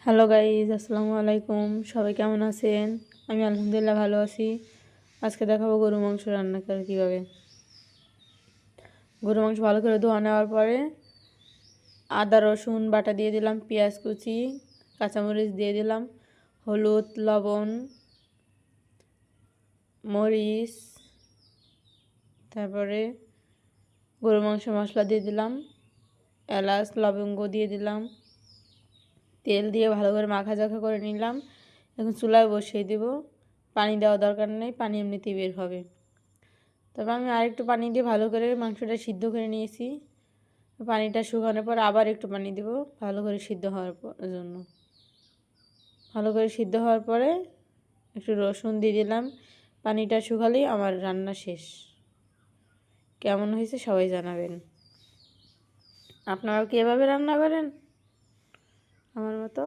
Hello guys, আসসালামু আলাইকুম। সবাই কেমন আছেন? আমি আলহামদুলিল্লাহ ভালো আছি। আজকে দেখাবো গরু মাংস রান্না করে কীভাবে। গরু মাংস ভালো করে ধোয়া নেওয়ার পরে আদা রসুন বাটা দিয়ে দিলাম, পেঁয়াজ কুচি, কাঁচামরিচ দিয়ে দিলাম, হলুদ, লবণ, মরিচ, তারপরে গরু মাংস মশলা দিয়ে দিলাম, এলাচ লবঙ্গ দিয়ে দিলাম, তেল দিয়ে ভালো করে মাখাঝাখা করে নিলাম। এখন চুলায় বসিয়ে দেব। পানি দেওয়া দরকার নেই, পানি এমনিতেই বের হবে। তারপর আমি আরেকটু পানি দিয়ে ভালো করে মাংসটা সিদ্ধ করে নিয়েছি। পানিটা শুকানোর পর আবার একটু পানি দেব ভালো করে সিদ্ধ হওয়ার জন্য। ভালো করে সিদ্ধ হওয়ার পরে একটু রসুন দিয়ে দিলাম। পানিটা শুকালেই আমার রান্না শেষ। কেমন হয়েছে সবাই জানাবেন। আপনারাও কি এভাবে রান্না করেন আমার মতো?